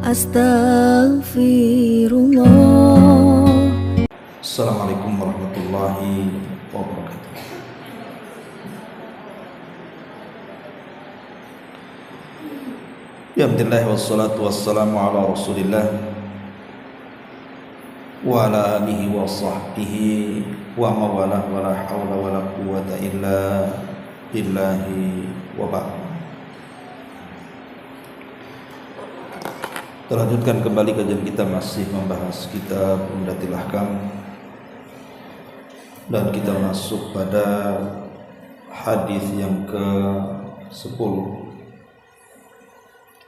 Astaghfirullah. Assalamualaikum warahmatullahi wabarakatuh. Alhamdulillah wassalatu wassalamu ala Rasulillah wa ala alihi wa sahbihi wa mawalah wa la hawla wa la quwwata illa billahi wa ba'd. Terlanjutkan kembali kajian kita, masih membahas kitab Umdatul Ahkam, dan kita masuk pada hadis yang ke-10,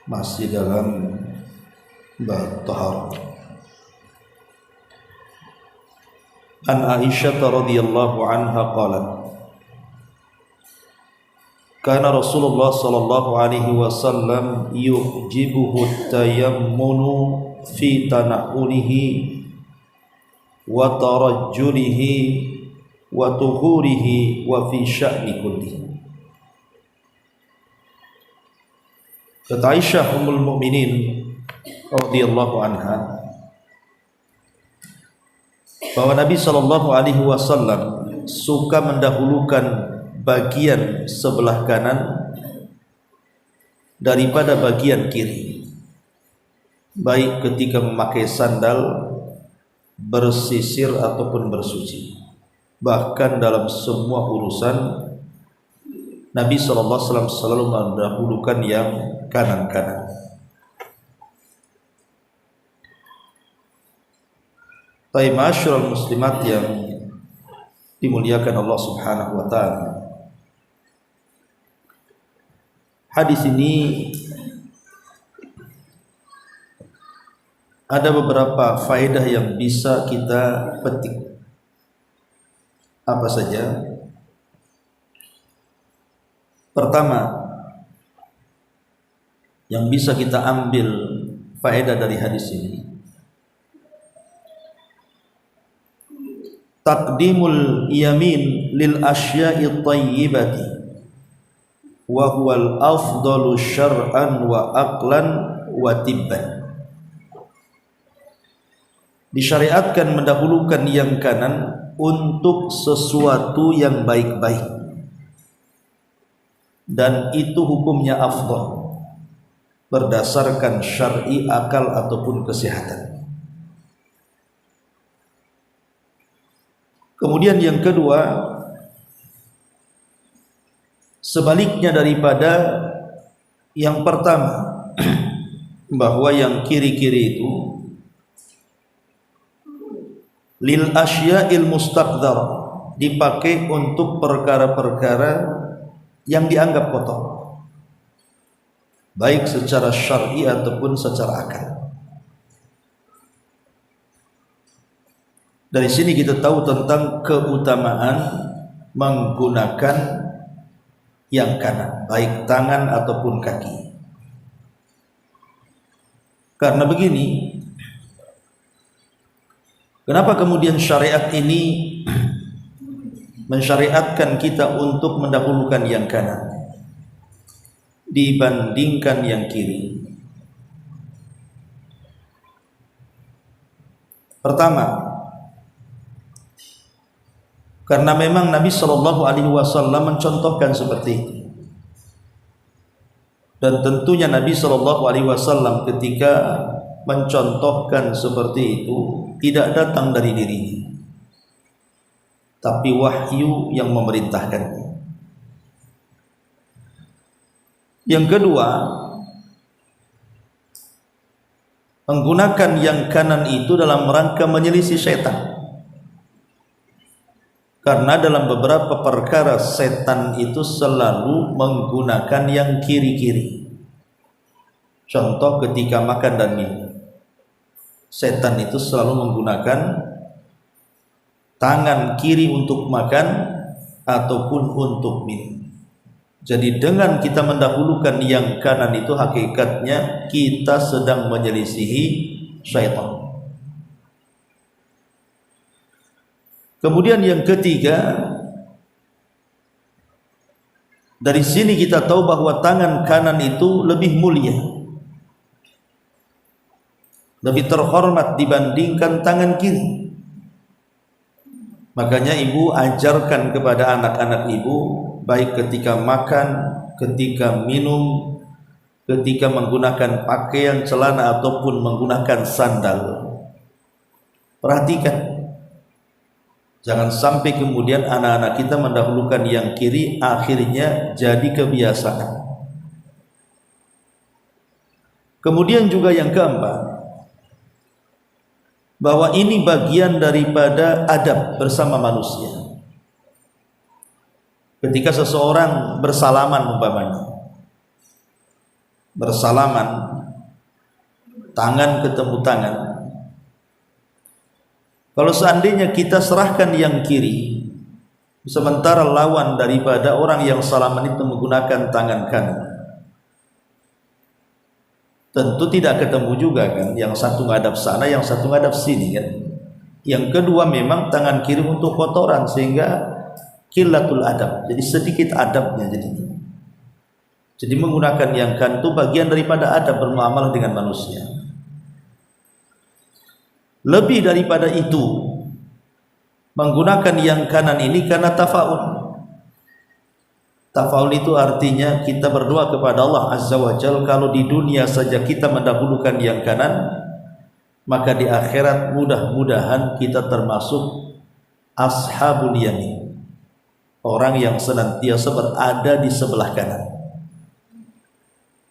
masih dalam bab taharah. An Aisyah radhiyallahu anha qalat, kana Rasulullah sallallahu alaihi wasallam yujibuhu tayammunu fi tana'ulihi wa tarajjulihi wa tuhurihi wa fi sya'ni kullihi. Kata Aisyah ummul mukminin radhiyallahu anha bahwa Nabi sallallahu alaihi wasallam suka mendahulukan bagian sebelah kanan daripada bagian kiri, baik ketika memakai sandal, bersisir ataupun bersuci. Bahkan dalam semua urusan Nabi SAW selalu mendahulukan yang kanan-kanan. Tapi ma'asyiral muslimat yang dimuliakan Allah Subhanahu wa taala, hadis ini ada beberapa faedah yang bisa kita petik. Apa saja? Pertama, yang bisa kita ambil faedah dari hadis ini, taqdimul yamin lil asya'i thayyibati wa huwal afdalu syar'an wa aqlan wa tibban. Disyariatkan mendahulukan yang kanan untuk sesuatu yang baik-baik, dan itu hukumnya afdal berdasarkan syar'i, akal ataupun kesehatan. Kemudian yang kedua, sebaliknya daripada yang pertama, bahwa yang kiri-kiri itu lil asya'il mustaqdar, dipakai untuk perkara-perkara yang dianggap kotor, baik secara syar'i ataupun secara akal. Dari sini kita tahu tentang keutamaan menggunakan yang kanan, baik tangan ataupun kaki. Karena begini, kenapa kemudian syariat ini mensyariatkan kita untuk mendahulukan yang kanan dibandingkan yang kiri? Pertama, karena memang Nabi Shallallahu Alaihi Wasallam mencontohkan seperti itu, dan tentunya Nabi Shallallahu Alaihi Wasallam ketika mencontohkan seperti itu tidak datang dari dirinya, tapi wahyu yang memerintahkannya. Yang kedua, menggunakan yang kanan itu dalam rangka menyelisih setan. Karena dalam beberapa perkara setan itu selalu menggunakan yang kiri-kiri. Contoh ketika makan dan minum, setan itu selalu menggunakan tangan kiri untuk makan ataupun untuk minum. Jadi dengan kita mendahulukan yang kanan itu, hakikatnya kita sedang menyelisihi syaitan. Kemudian yang ketiga, dari sini kita tahu bahwa tangan kanan itu lebih mulia lebih terhormat dibandingkan tangan kiri. Makanya ibu ajarkan kepada anak-anak ibu, baik ketika makan, ketika minum, ketika menggunakan pakaian, celana ataupun menggunakan sandal. Perhatikan, jangan sampai kemudian anak-anak kita mendahulukan yang kiri, akhirnya jadi kebiasaan. Kemudian juga yang keempat, bahwa ini bagian daripada adab bersama manusia. Ketika seseorang bersalaman umpamanya, bersalaman, tangan ketemu tangan, kalau seandainya kita serahkan yang kiri, sementara lawan daripada orang yang salaman itu menggunakan tangan kanan, tentu tidak ketemu juga kan, yang satu ngadap sana, yang satu ngadap sini kan. Yang kedua memang tangan kiri untuk kotoran, sehingga qillatul adab, jadi sedikit adabnya jadinya. Jadi menggunakan yang kanan itu bagian daripada adab bermuamalah dengan manusia. Lebih daripada itu, menggunakan yang kanan ini karena tafaul. Tafaul itu artinya kita berdoa kepada Allah Azza wa Jalla, kalau di dunia saja kita mendahulukan yang kanan, maka di akhirat mudah-mudahan kita termasuk ashabul yamin, orang yang senantiasa berada di sebelah kanan.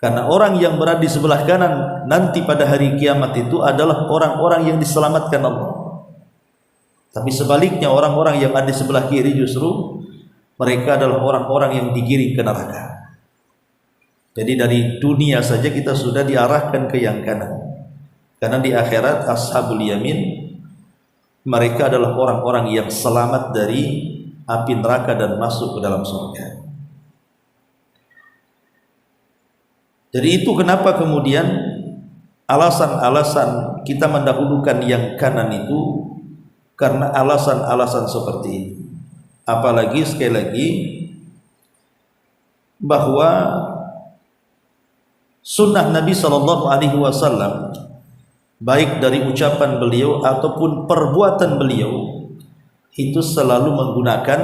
Karena orang yang berada di sebelah kanan nanti pada hari kiamat itu adalah orang-orang yang diselamatkan Allah. Tapi sebaliknya, orang-orang yang ada di sebelah kiri justru mereka adalah orang-orang yang digiring ke neraka. Jadi dari dunia saja kita sudah diarahkan ke yang kanan. Karena di akhirat ashabul yamin, mereka adalah orang-orang yang selamat dari api neraka dan masuk ke dalam surga. Jadi itu kenapa kemudian alasan-alasan kita mendahulukan yang kanan itu, karena alasan-alasan seperti ini. Apalagi sekali lagi bahwa sunnah Nabi SAW, baik dari ucapan beliau ataupun perbuatan beliau, itu selalu menggunakan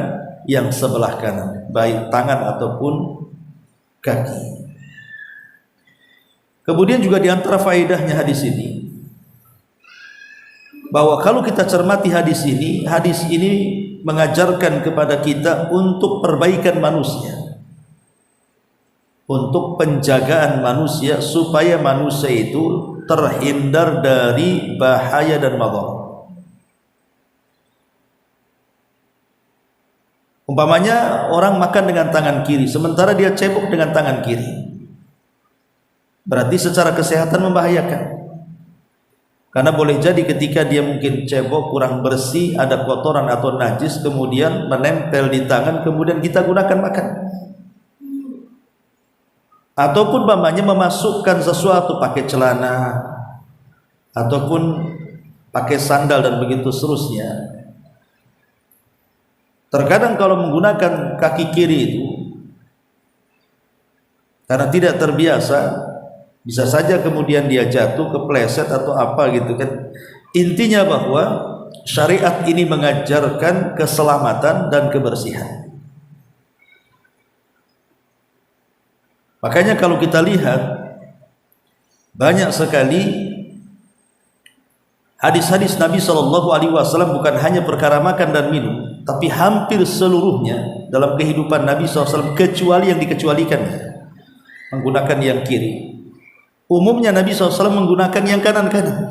yang sebelah kanan, baik tangan ataupun kaki. Kemudian juga diantara faedahnya hadis ini, bahwa kalau kita cermati hadis ini mengajarkan kepada kita untuk perbaikan manusia, untuk penjagaan manusia, supaya manusia itu terhindar dari bahaya dan madharat. Umpamanya orang makan dengan tangan kiri, sementara dia cebok dengan tangan kiri, berarti secara kesehatan membahayakan. Karena boleh jadi ketika dia mungkin cebok kurang bersih, ada kotoran atau najis, kemudian menempel di tangan, kemudian kita gunakan makan. Ataupun umpamanya memasukkan sesuatu, pakai celana ataupun pakai sandal dan begitu seterusnya. Terkadang kalau menggunakan kaki kiri itu, karena tidak terbiasa, bisa saja kemudian dia jatuh, kepleset atau apa gitu kan. Intinya bahwa syariat ini mengajarkan keselamatan dan kebersihan. Makanya kalau kita lihat banyak sekali hadis-hadis Nabi SAW, bukan hanya perkara makan dan minum, tapi hampir seluruhnya dalam kehidupan Nabi SAW, kecuali yang dikecualikan, menggunakan yang kiri. Umumnya Nabi SAW menggunakan yang kanan-kanan.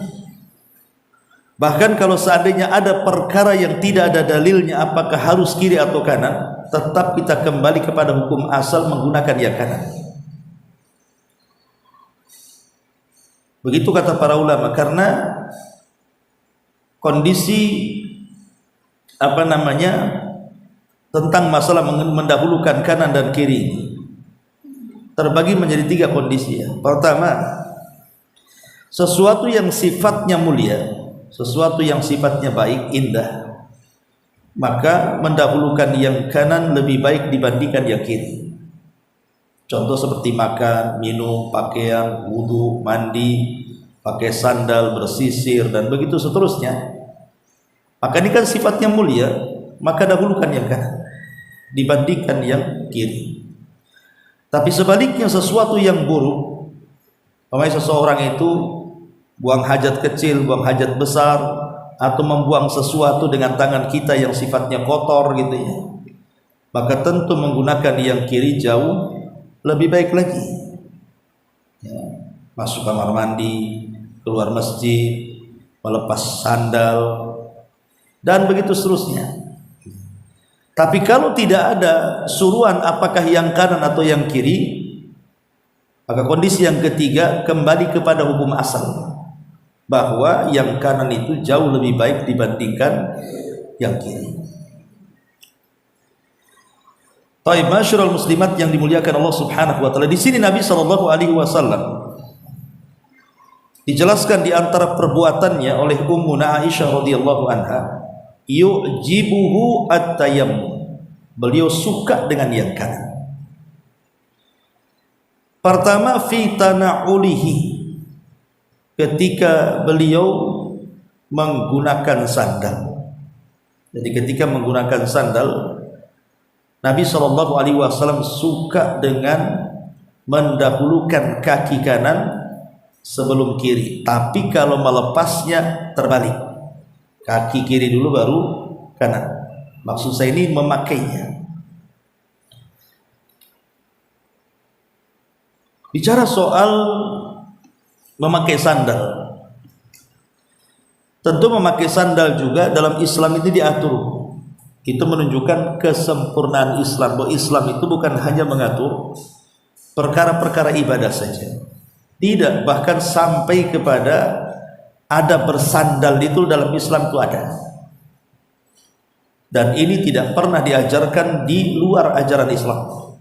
Bahkan kalau seandainya ada perkara yang tidak ada dalilnya, apakah harus kiri atau kanan, tetap kita kembali kepada hukum asal menggunakan yang kanan. Begitu kata para ulama, karena kondisi tentang masalah mendahulukan kanan dan kiri ini terbagi menjadi 3 kondisi ya. Pertama, sesuatu yang sifatnya mulia, sesuatu yang sifatnya baik, indah, maka mendahulukan yang kanan lebih baik dibandingkan yang kiri. Contoh seperti makan, minum, pakaian, wudu, mandi, pakai sandal, bersisir, dan begitu seterusnya, maka ini kan sifatnya mulia, maka dahulukan yang kanan dibandingkan yang kiri. Tapi sebaliknya sesuatu yang buruk, umpamanya seseorang itu buang hajat kecil, buang hajat besar, atau membuang sesuatu dengan tangan kita yang sifatnya kotor gitu ya, maka tentu menggunakan yang kiri jauh lebih baik lagi ya. Masuk kamar mandi, keluar masjid, melepas sandal, dan begitu seterusnya. Tapi kalau tidak ada suruhan apakah yang kanan atau yang kiri, maka kondisi yang ketiga kembali kepada hukum asal, bahwa yang kanan itu jauh lebih baik dibandingkan yang kiri. Taib, masyarul muslimat yang dimuliakan Allah Subhanahu wa taala. Di sini Nabi sallallahu alaihi wasallam dijelaskan di antara perbuatannya oleh Ummuna Aisyah radhiyallahu anha, yu'jibuhu at-tayammum. Beliau suka dengan yang kanan. Pertama, fi tana'ulihi, ketika beliau menggunakan sandal. Jadi ketika menggunakan sandal, Nabi sallallahu alaihi wasallam suka dengan mendahulukan kaki kanan sebelum kiri. Tapi kalau melepasnya terbalik, kaki kiri dulu baru kanan. Maksud saya ini memakainya. Bicara soal memakai sandal, tentu memakai sandal juga dalam Islam itu diatur. Itu menunjukkan kesempurnaan Islam, bahwa Islam itu bukan hanya mengatur perkara-perkara ibadah saja. Tidak, bahkan sampai kepada ada bersandal itu dalam Islam itu ada. Dan ini tidak pernah diajarkan di luar ajaran Islam.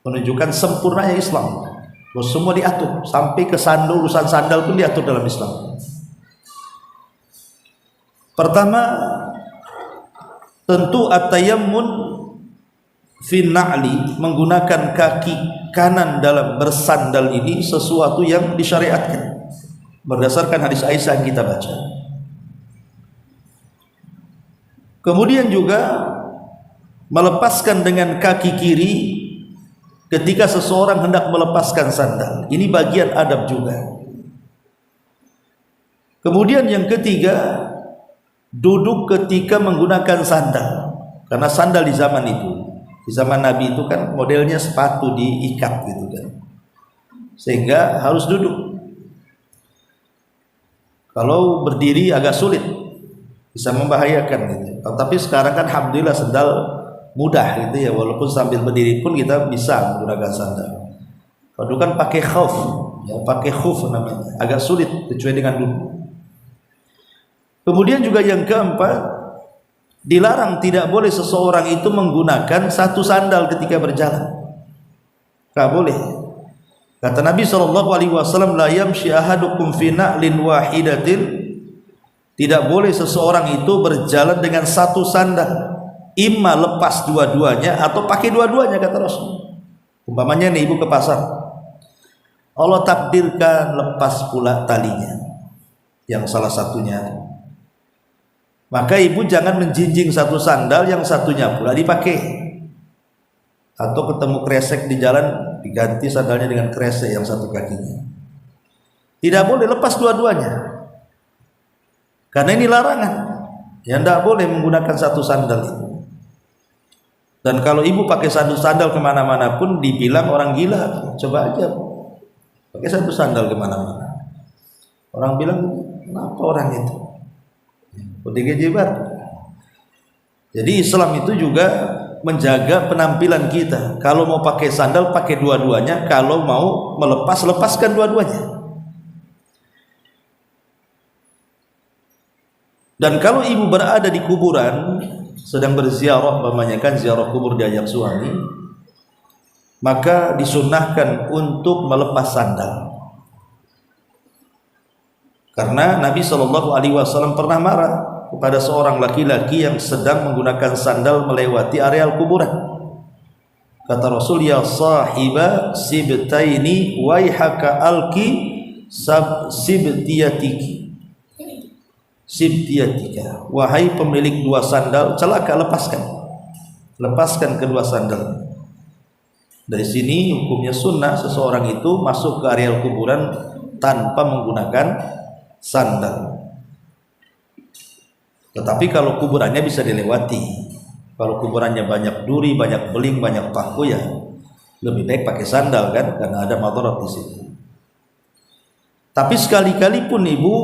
Menunjukkan sempurnanya Islam. Bahwa semua diatur, sampai ke sandal, urusan sandal pun diatur dalam Islam. Pertama, tentu at-tayammun fi na'li, menggunakan kaki kanan dalam bersandal ini sesuatu yang disyariatkan berdasarkan hadis Aisyah yang kita baca. Kemudian juga melepaskan dengan kaki kiri ketika seseorang hendak melepaskan sandal. Ini bagian adab juga. Kemudian yang ketiga, duduk ketika menggunakan sandal. Karena sandal di zaman itu, di zaman Nabi itu kan modelnya sepatu diikat gitu kan, sehingga harus duduk. Kalau berdiri agak sulit, bisa membahayakan gitu. Tapi sekarang kan alhamdulillah sandal mudah gitu ya, walaupun sambil berdiri pun kita bisa menggunakan sandal. Kalau kan pakai khuf, ya pakai khuf namanya, agak sulit kecuali dengan duduk. Kemudian juga yang keempat, dilarang, tidak boleh seseorang itu menggunakan satu sandal ketika berjalan. Tidak boleh. Kata Nabi SAW, la yamshi ahadukum fi na'lin wahidatin, tidak boleh seseorang itu berjalan dengan satu sandal, imma lepas dua-duanya atau pakai dua-duanya, kata Rasul. Umpamanya nih ibu ke pasar, Allah takdirkan lepas pula talinya yang salah satunya, maka ibu jangan menjinjing satu sandal, yang satunya pula dipakai. Atau ketemu kresek di jalan, diganti sandalnya dengan kresek yang satu kakinya. Tidak boleh lepas dua-duanya, karena ini larangan. Ya, tidak boleh menggunakan satu sandal itu. Dan kalau ibu pakai satu sandal kemana-mana pun dibilang orang gila. Coba aja pakai satu sandal kemana-mana, orang bilang kenapa orang itu jibat. Jadi Islam itu juga menjaga penampilan kita. Kalau mau pakai sandal pakai dua-duanya, kalau mau melepas lepaskan dua-duanya. Dan kalau ibu berada di kuburan sedang berziarah, memanjakan ziarah kubur diajak suami, maka disunnahkan untuk melepas sandal. Karena Nabi SAW pernah marah kepada seorang laki-laki yang sedang menggunakan sandal melewati areal kuburan. Kata Rasul, ya sahiba sibtaini waihaka alki sibtiyatiki, sibtiyatika, wahai pemilik dua sandal, celaka, lepaskan kedua sandal. Dari sini hukumnya sunnah seseorang itu masuk ke area kuburan tanpa menggunakan sandal. Tetapi kalau kuburannya bisa dilewati, kalau kuburannya banyak duri, banyak beling, banyak paku, ya lebih baik pakai sandal kan, karena ada madarat di situ. Tapi sekali-kali pun ibu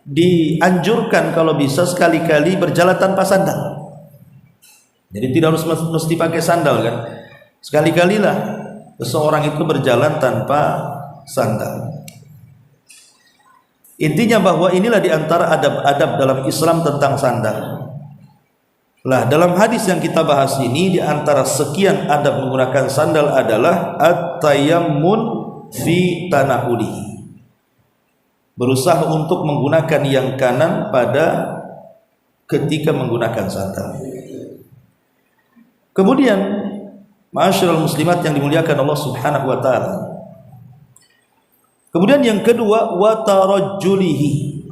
dianjurkan kalau bisa sekali-kali berjalan tanpa sandal. Jadi tidak harus mesti pakai sandal kan. Sekali-kalilah seseorang itu berjalan tanpa sandal. Intinya bahwa inilah diantara adab-adab dalam Islam tentang sandal. Lah dalam hadis yang kita bahas ini, diantara sekian adab menggunakan sandal adalah at-tayammun fi tanahuli, berusaha untuk menggunakan yang kanan pada ketika menggunakan sandal. Kemudian ma'asyiral muslimat yang dimuliakan Allah Subhanahu wa taala, kemudian yang kedua, wa tarajjulihi.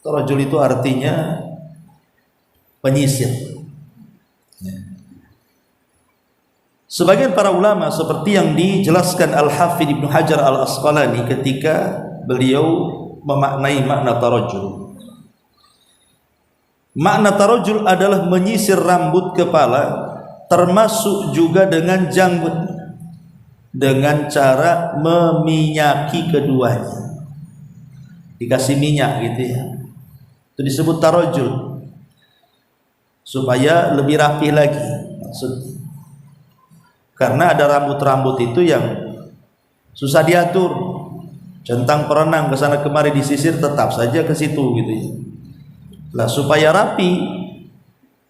Tarajjul itu artinya penyisir. Sebagian para ulama seperti yang dijelaskan Al-Hafidz Ibnu Hajar Al-Asqalani ketika beliau memaknai makna tarajjul. Makna tarajjul adalah menyisir rambut kepala, termasuk juga dengan janggut, dengan cara meminyaki keduanya, dikasih minyak gitu ya, itu disebut tarajjul, supaya lebih rapi lagi maksudnya. Karena ada rambut-rambut itu yang susah diatur, centang perenang ke sana kemari disisir, tetap saja ke situ gitu ya. Lah supaya rapi,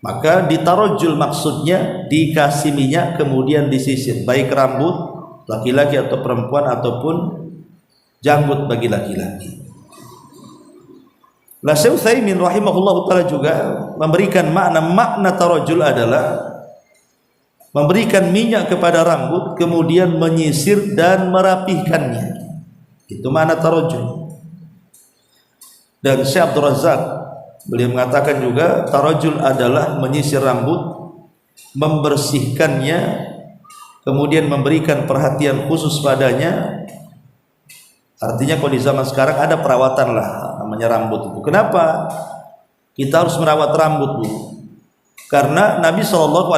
maka ditarajjul, maksudnya dikasih minyak kemudian disisir, baik rambut laki-laki atau perempuan ataupun janggut bagi laki-laki. Lah Syekh Utsaimin rahimahullah taala juga memberikan makna tarajjul adalah memberikan minyak kepada rambut kemudian menyisir dan merapihkannya. Itu makna tarajjul. Dan Syekh Abdul Razak beliau mengatakan juga tarajjul adalah menyisir rambut, membersihkannya, kemudian memberikan perhatian khusus padanya. Artinya kalau di zaman sekarang ada perawatan lah namanya rambut itu. Kenapa kita harus merawat rambut Bu? Karena Nabi SAW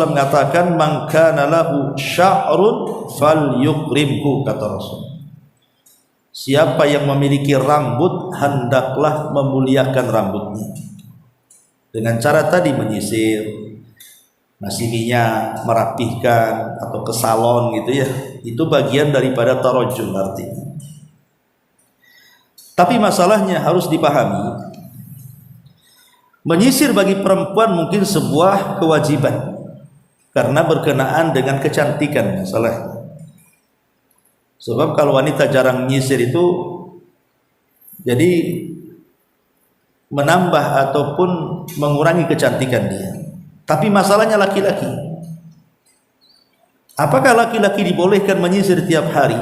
mengatakan man kana lahu sya'run falyukrimhu, kata Rasul. Siapa yang memiliki rambut hendaklah memuliakan rambutnya. Dengan cara tadi menyisir, ngasih minyak, merapihkan atau ke salon gitu ya. Itu bagian daripada tarajjul artinya. Tapi masalahnya harus dipahami, menyisir bagi perempuan mungkin sebuah kewajiban karena berkenaan dengan kecantikan masalahnya. Sebab kalau wanita jarang menyisir itu jadi menambah ataupun mengurangi kecantikan dia. Tapi masalahnya laki-laki, apakah laki-laki dibolehkan menyisir tiap hari?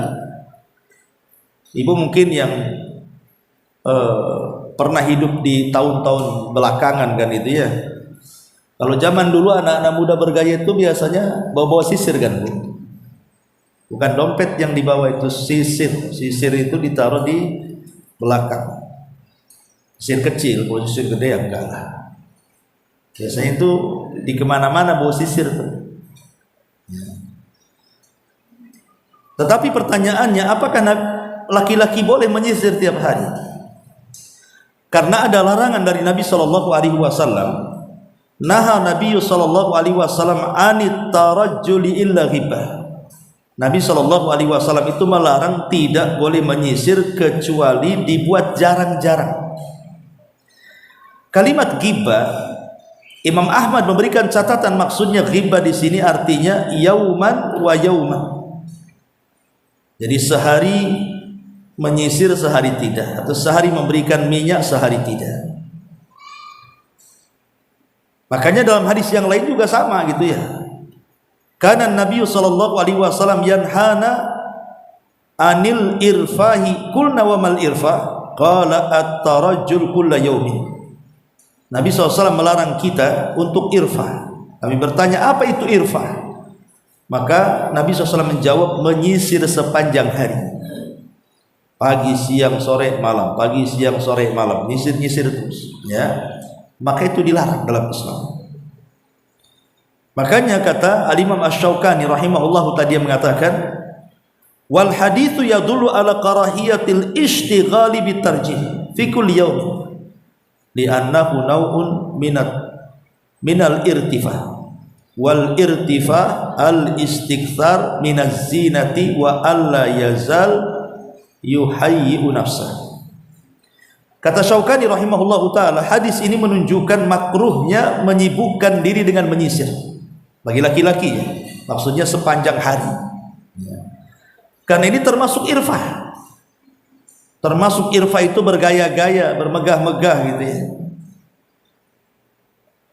Ibu mungkin yang pernah hidup di tahun-tahun belakangan kan itu ya. Kalau zaman dulu anak-anak muda bergaya itu biasanya bawa-bawa sisir kan Bu. Bukan dompet yang dibawa, itu sisir. Sisir itu ditaruh di belakang. Sisir kecil, kalau sisir gede ya enggak lah. Biasanya itu di kemana-mana bawa sisir tuh. Tetapi pertanyaannya, apakah laki-laki boleh menyisir tiap hari? Karena ada larangan dari Nabi SAW. Naha Nabi SAW anit tarajjuli illa ghibah. Nabi SAW itu melarang tidak boleh menyisir kecuali dibuat jarang-jarang. Kalimat ghibah, Imam Ahmad memberikan catatan, maksudnya ghibah di sini artinya yauman wa yauman. Jadi sehari menyisir, sehari tidak, atau sehari memberikan minyak, sehari tidak. Makanya dalam hadis yang lain juga sama gitu ya. Kana Nabi sallallahu alaihi wasallam yanhana anil irfahi, qulna wa mal irfah, qala at-tarajjul kulla yaumin. Nabi SAW melarang kita untuk irfah. Kami bertanya, apa itu irfah? Maka Nabi SAW menjawab, menyisir sepanjang hari, pagi, siang, sore, malam, pagi, siang, sore, malam, nyisir-nyisir terus, ya. Maka itu dilarang dalam Islam. Makanya kata Al-Imam Asy-Syaukani rahimahullahu tadi yang mengatakan, wal haditsu yadullu ala karahiyatil ishtighali bitarjih fi kulli yawm li'annahu naw'un minal irtifah wal irtifah al istikthar minaz zinati wa alla yazal yuhayyi'u nafsah. Kata Syaukani rahimahullahu taala, hadis ini menunjukkan makruhnya menyibukkan diri dengan menyisir bagi laki-laki, maksudnya sepanjang hari, karena ini termasuk irfah. Termasuk irfah itu bergaya-gaya, bermegah-megah gitu ya.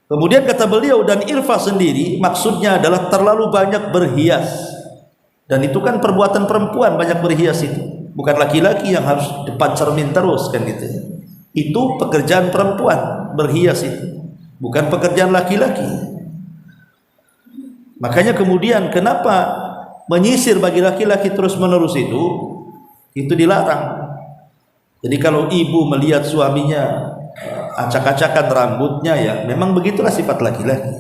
Kemudian kata beliau, dan irfah sendiri maksudnya adalah terlalu banyak berhias. Dan itu kan perbuatan perempuan, banyak berhias itu. Bukan laki-laki yang harus depan cermin terus kan gitu ya. Itu pekerjaan perempuan, berhias itu. Bukan pekerjaan laki-laki. Makanya kemudian kenapa menyisir bagi laki-laki terus-menerus itu dilarang. Jadi kalau ibu melihat suaminya acak-acakan rambutnya, ya memang begitulah sifat laki-laki.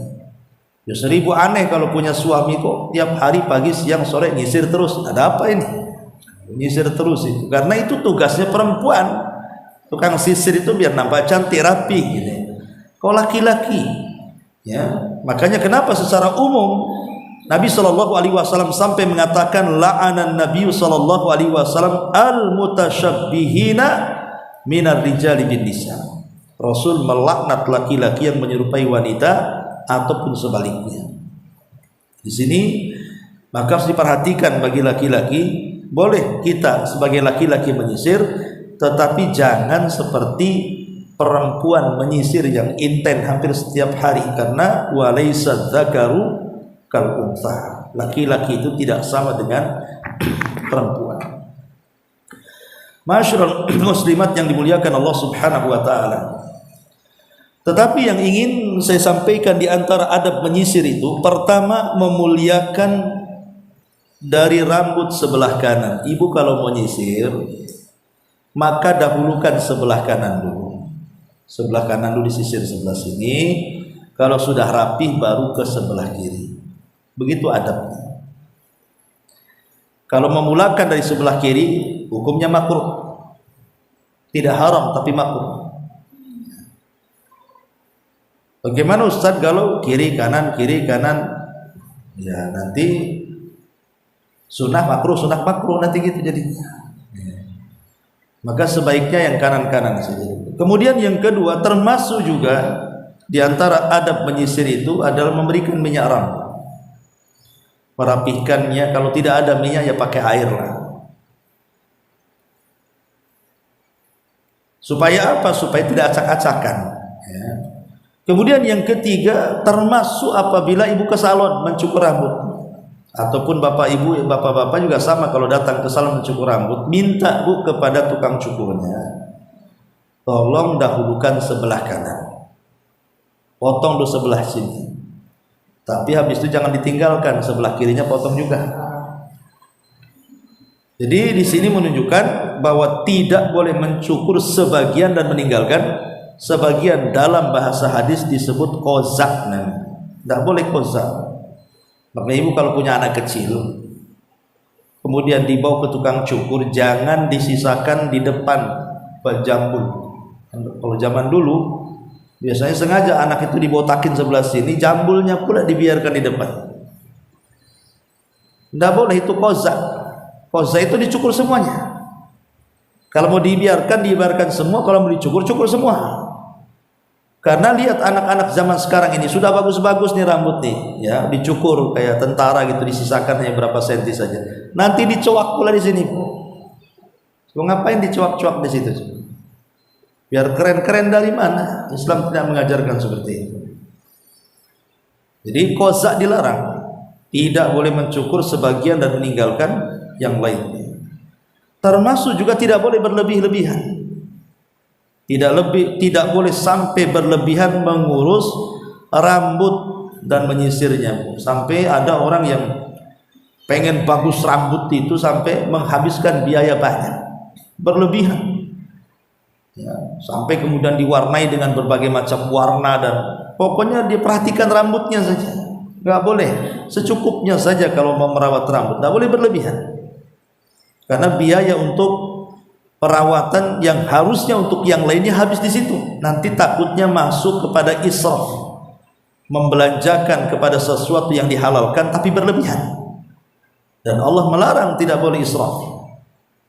Ya seribu aneh kalau punya suami kok tiap hari pagi, siang, sore nyisir terus. Ada apa ini? Nyisir terus itu. Karena itu tugasnya perempuan. Tukang sisir itu biar nampak cantik, rapi gitu. Kalau laki-laki, ya makanya kenapa secara umum Nabi sallallahu alaihi wasallam sampai mengatakan la'anan Nabi sallallahu alaihi wasallam al-mutasyabbihina minar rijali bin nisa. Rasul melaknat laki-laki yang menyerupai wanita ataupun sebaliknya. Di sini maka harus diperhatikan bagi laki-laki, boleh kita sebagai laki-laki menyisir, tetapi jangan seperti perempuan menyisir yang intens hampir setiap hari, karena walaysa dzakaru kal untha, laki-laki itu tidak sama dengan perempuan. Masyarul muslimat yang dimuliakan Allah Subhanahu wa taala. Tetapi yang ingin saya sampaikan di antara adab menyisir itu, pertama memuliakan dari rambut sebelah kanan. Ibu kalau menyisir, maka dahulukan sebelah kanan dulu. Sebelah kanan dulu disisir sebelah sini. Kalau sudah rapih baru ke sebelah kiri. Begitu adabnya. Kalau memulakan dari sebelah kiri, hukumnya makruh. Tidak haram tapi makruh. Bagaimana Ustaz kalau kiri kanan? Ya nanti sunnah makruh nanti gitu jadinya. Maka sebaiknya yang kanan-kanan saja. Kemudian yang kedua, termasuk juga di antara adab menyisir itu adalah memberikan minyak rambut. Merapihkannya, kalau tidak ada minyak ya pakai air lah. Supaya apa? Supaya tidak acak-acakan ya. Kemudian yang ketiga, termasuk apabila ibu ke salon mencukur rambut, ataupun bapak-bapak juga sama, kalau datang ke salon mencukur rambut, minta bu kepada tukang cukurnya, tolong dahulukan sebelah kanan, potong dulu sebelah sini. Tapi habis itu jangan ditinggalkan, sebelah kirinya potong juga. Jadi di sini menunjukkan bahwa tidak boleh mencukur sebagian dan meninggalkan sebagian. Dalam bahasa hadis disebut kozak, tidak boleh kozak. Makanya ibu kalau punya anak kecil, kemudian dibawa ke tukang cukur, jangan disisakan di depan jambul. Kalau zaman dulu biasanya sengaja anak itu dibotakin sebelah sini, jambulnya pula dibiarkan di depan. Tidak boleh, itu kozak. Kozak itu dicukur semuanya. Kalau mau dibiarkan semua. Kalau mau dicukur, cukur semua. Karena lihat anak-anak zaman sekarang ini sudah bagus-bagus nih rambut nih, ya dicukur kayak tentara gitu, disisakan hanya berapa senti saja. Nanti dicuak pula di sini. Mau ngapain dicuak-cuak di situ? Biar keren-keren dari mana? Islam tidak mengajarkan seperti itu. Jadi kozak dilarang. Tidak boleh mencukur sebagian dan meninggalkan yang lainnya. Termasuk juga tidak boleh berlebih-lebihan. Tidak boleh sampai berlebihan mengurus rambut dan menyisirnya. Sampai ada orang yang pengen bagus rambut itu sampai menghabiskan biaya banyak, berlebihan. Ya, sampai kemudian diwarnai dengan berbagai macam warna dan pokoknya dia perhatikan rambutnya saja. Nggak boleh, secukupnya saja kalau mau merawat rambut. Nggak boleh berlebihan. Karena biaya untuk perawatan yang harusnya untuk yang lainnya habis di situ. Nanti takutnya masuk kepada israf, membelanjakan kepada sesuatu yang dihalalkan tapi berlebihan. Dan Allah melarang tidak boleh israf.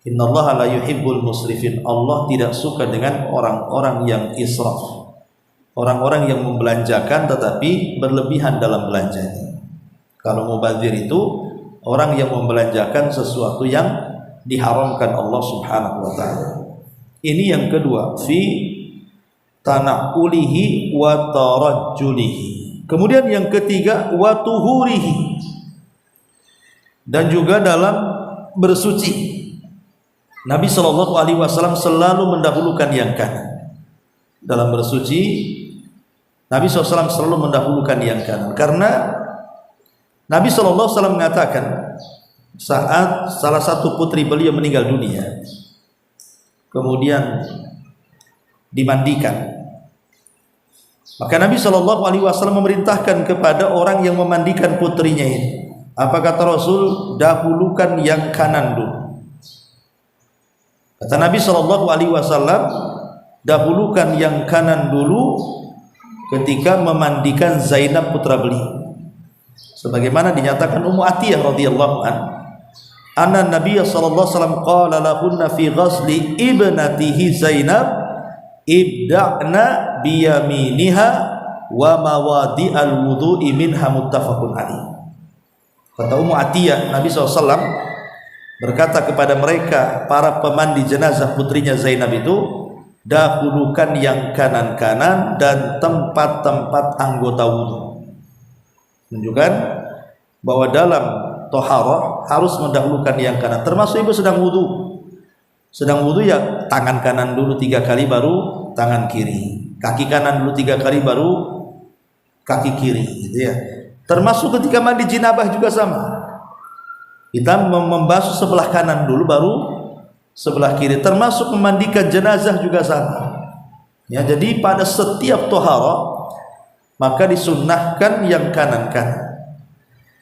Innallaha la yuhibbul musrifin. Allah tidak suka dengan orang-orang yang israf. Orang-orang yang membelanjakan tetapi berlebihan dalam belanjanya. Kalau mubadzir itu orang yang membelanjakan sesuatu yang diharamkan Allah Subhanahu wa taala. Ini yang kedua, fi tanaqulihi wa tarajjulihi. Kemudian yang ketiga, wa tuhurihi. Dan juga dalam bersuci. Nabi sallallahu alaihi wasallam selalu mendahulukan yang kanan. Dalam bersuci, Nabi SAW selalu mendahulukan yang kanan. Karena Nabi SAW mengatakan saat salah satu putri beliau meninggal dunia, kemudian dimandikan, maka Nabi SAW memerintahkan kepada orang yang memandikan putrinya ini, apa kata Rasul? Dahulukan yang kanan dulu. Kata Nabi SAW, dahulukan yang kanan dulu ketika memandikan Zainab putra beliau. Sebagaimana dinyatakan Ummu Atiyah radhiyallahu anha, anna Nabiy sallallahu alaihi wasallam qala lahunna fi ghasli ibnatihi Zainab ibda'na bi yaminiha wa mawadi'al wudu'i minha muttafaqun alaih. Kata Ummu Atiyah, Nabi SAW berkata kepada mereka, para pemandi jenazah putrinya Zainab itu, dahulukan yang kanan-kanan dan tempat-tempat anggota wudhu. Menunjukkan bahwa dalam toharoh harus mendahulukan yang kanan. Termasuk ibu sedang wudhu. Sedang wudhu ya tangan kanan dulu 3 kali baru tangan kiri. Kaki kanan dulu 3 kali baru kaki kiri. Gitu ya. Termasuk ketika mandi jinabah juga sama. Kita membasuh sebelah kanan dulu baru sebelah kiri. Termasuk memandikan jenazah juga sama. Ya, jadi pada setiap toharoh maka disunnahkan yang kanan-kanan.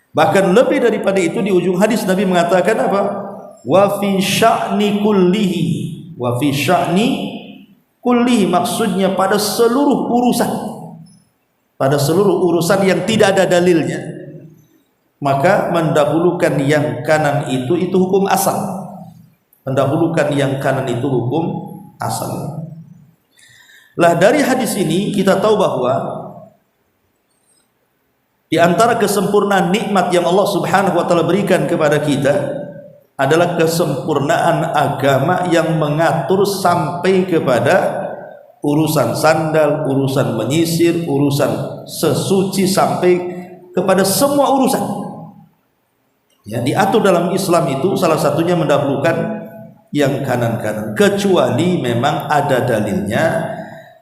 Bahkan lebih daripada itu, di ujung hadis Nabi mengatakan apa? Wa fi sya'ni kullihi. Wa fi sya'ni kullihi, maksudnya pada seluruh urusan. Pada seluruh urusan yang tidak ada dalilnya, maka mendahulukan yang kanan itu hukum asal. Mendahulukan yang kanan itu hukum asal. Lah dari hadis ini kita tahu bahwa di antara kesempurnaan nikmat yang Allah Subhanahu wa taala berikan kepada kita adalah kesempurnaan agama yang mengatur sampai kepada urusan sandal, urusan menyisir, urusan sesuci, sampai kepada semua urusan. Ya, diatur dalam Islam itu salah satunya mendahulukan yang kanan-kanan, kecuali memang ada dalilnya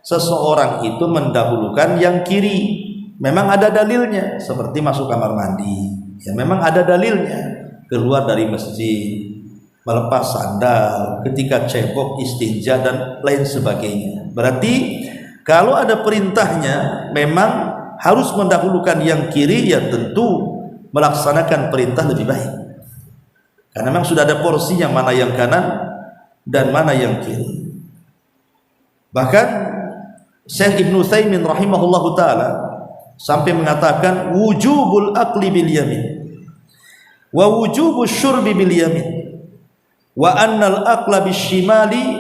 seseorang itu mendahulukan yang kiri. Memang ada dalilnya, seperti masuk kamar mandi, ya memang ada dalilnya. Keluar dari masjid, melepas sandal, ketika cebok, istinja dan lain sebagainya. Berarti kalau ada perintahnya memang harus mendahulukan yang kiri, ya tentu melaksanakan perintah lebih baik. Karena memang sudah ada porsinya, mana yang kanan dan mana yang kiri. Bahkan Syekh Ibnu Utsaimin rahimahullahu taala sampai mengatakan wujubul akli bil yamin wa wujubus syurbi bil yamin wa annal akla bisyimali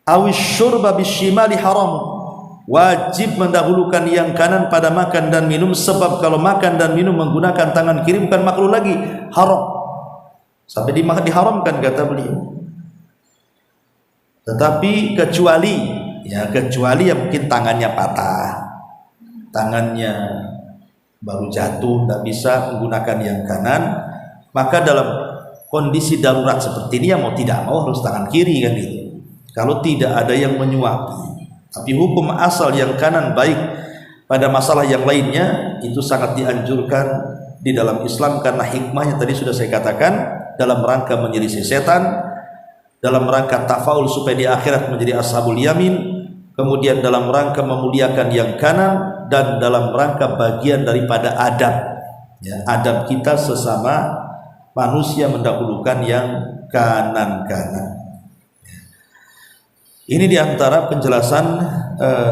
awish syurba bisyimali haram. Wajib mendahulukan yang kanan pada makan dan minum, sebab kalau makan dan minum menggunakan tangan kiri bukan makruh lagi, haram. Sampai diharamkan kata beliau. Tetapi kecuali yang mungkin tangannya patah, tangannya baru jatuh, tidak bisa menggunakan yang kanan, maka dalam kondisi darurat seperti ini ya mau tidak mau harus tangan kiri kan gitu. Kalau tidak ada yang menyuapi, tapi hukum asal yang kanan baik pada masalah yang lainnya itu sangat dianjurkan di dalam Islam karena hikmahnya tadi sudah saya katakan, dalam rangka menyelisih setan, dalam rangka tafaul supaya di akhirat menjadi ashabul yamin, kemudian dalam rangka memuliakan yang kanan, dan dalam rangka bagian daripada adab ya, adab kita sesama manusia mendahulukan yang kanan-kanan. Ini diantara penjelasan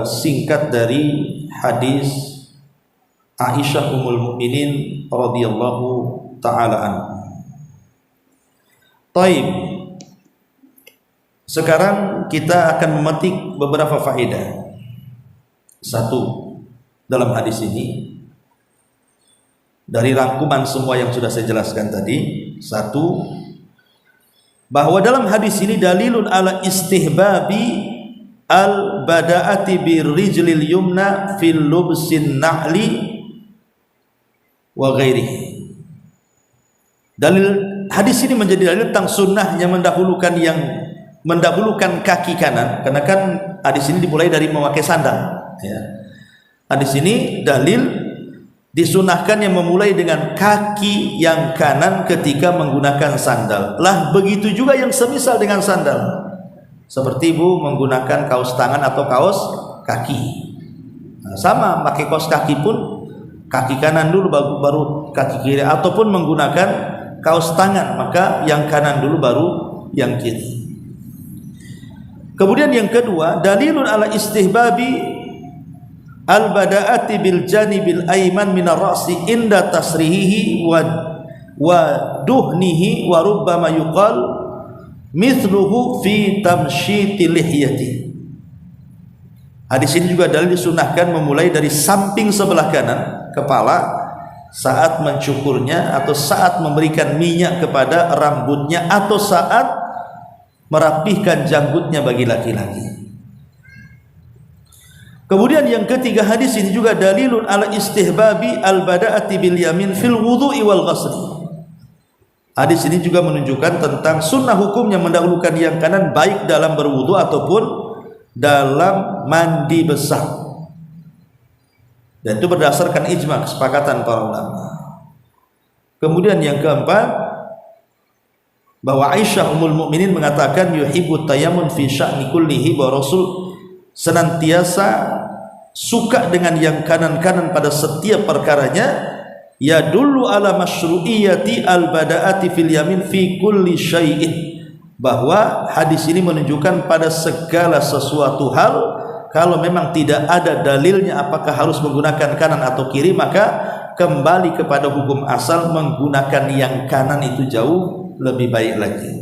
singkat dari hadis Aisyah Ummul Mukminin radhiyallahu taala anha. Taib. Sekarang kita akan memetik beberapa faedah. Satu, dalam hadis ini dari rangkuman semua yang sudah saya jelaskan tadi, satu, bahwa dalam hadis ini dalilun ala istihbabi al bada'ati birrijlil yumna fil lubsin na'li wa ghairihi. Dalil hadis ini menjadi dalil tentang sunnahnya mendahulukan kaki kanan, karena kan hadis ini dimulai dari memakai sandal ya. Hadis ini dalil disunahkan yang memulai dengan kaki yang kanan ketika menggunakan sandal. Lah begitu juga yang semisal dengan sandal, seperti ibu menggunakan kaos tangan atau kaos kaki. Nah, sama pakai kaos kaki pun kaki kanan dulu baru kaki kiri, ataupun menggunakan kaos tangan maka yang kanan dulu baru yang kiri. Kemudian yang kedua, dalilun ala istihbabi al-bada'ati bil janibil ayman minar ra'si inda tasrihihi wa duhnihi wa rubbama yuqal mithluhu fi tamshiti lihyati. Hadis ini juga dalil disunahkan memulai dari samping sebelah kanan kepala saat mencukurnya atau saat memberikan minyak kepada rambutnya atau saat merapihkan janggutnya bagi laki-laki. Kemudian yang ketiga, hadis ini juga dalilun ala istihbabi al-bada'ati bil yamin fil wudhu'i wal ghasli. Hadis ini juga menunjukkan tentang sunnah hukumnya mendahulukan yang kanan baik dalam berwudu ataupun dalam mandi besar. Dan itu berdasarkan ijma, kesepakatan para ulama. Kemudian yang keempat, bahwa Aisyah Ummul Mukminin mengatakan yuhibbu tayammun fi sya'ni kullihi, bahwa Rasul senantiasa suka dengan yang kanan-kanan pada setiap perkaranya, ya dulu ala masyru'iyati al-bada'ati fil yamin fi kulli syai'in, bahwa hadis ini menunjukkan pada segala sesuatu hal kalau memang tidak ada dalilnya apakah harus menggunakan kanan atau kiri, maka kembali kepada hukum asal menggunakan yang kanan itu jauh lebih baik lagi.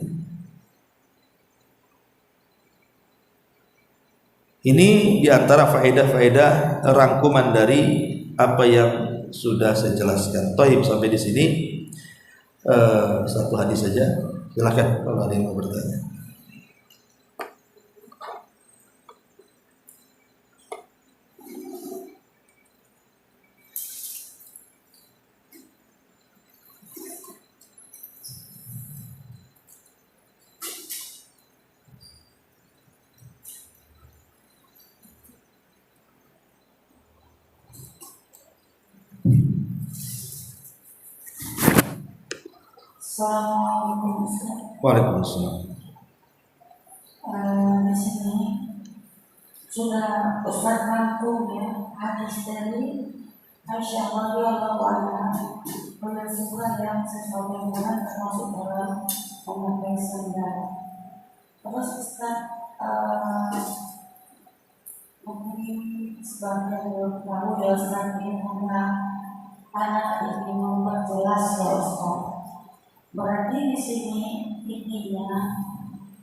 Ini diantara faedah-faedah rangkuman dari apa yang sudah saya jelaskan. Taib, sampai di sini satu hadis saja. Silakan kalau ada yang mau bertanya. Assalamualaikum Ustaz. Waalaikumsalam. Di sini sudah Ustaz rangkum ya hadis dari Aisyah radhiyallahu anha menunjukkan yang sesuatu yang termasuk dalam memakai sandal. Terus Ustaz mungkin sebagian belum tahu ya Ustaz, ini hanya anak ingin memperjelas ya Ustaz. Berarti di sini intinya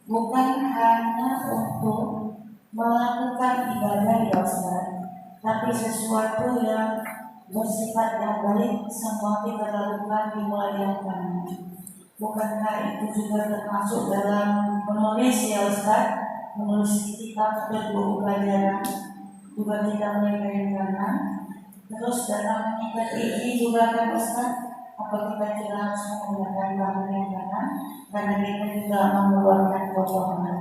bukan hanya untuk melakukan ibadah ya Ustaz, tapi sesuatu yang bersifat yang baik semua kita lakukan dimulai yang kanan. Bukankah itu juga termasuk dalam menulis ya Ustaz, menulis kitab atau buku pelajaran juga kita mulai dari kanan. Terus dalam mengikat ini juga kan Ustaz, apa kita tidak harus menggunakan tangan yang kanan karena kita juga mengeluarkan kotoran.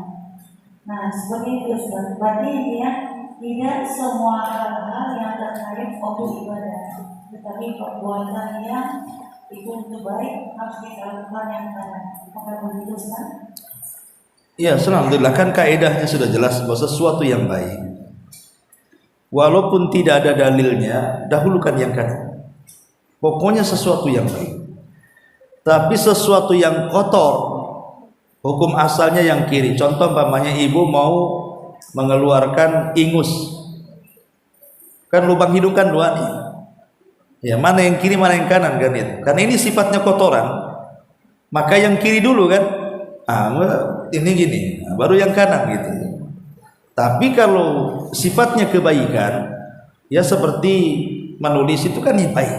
Nah seperti itu Ustaz. Berarti dia tidak semua hal-hal yang terkait untuk ibadah, tetapi perbuatan yang itu untuk baik harus kita lakukan yang kanan. Apa begitu Ustaz? Ya, alhamdulillah, kan kaidahnya sudah jelas bahwa sesuatu yang baik walaupun tidak ada dalilnya, dahulukan yang kanan. Pokoknya sesuatu yang baik. Tapi sesuatu yang kotor, hukum asalnya yang kiri. Contoh umpamanya ibu mau mengeluarkan ingus, kan lubang hidung kan dua nih. Ya, mana yang kiri mana yang kanan kan itu. Karena ini sifatnya kotoran, maka yang kiri dulu kan. Ini gini, baru yang kanan gitu. Tapi kalau sifatnya kebaikan, ya seperti menulis itu kan yang baik.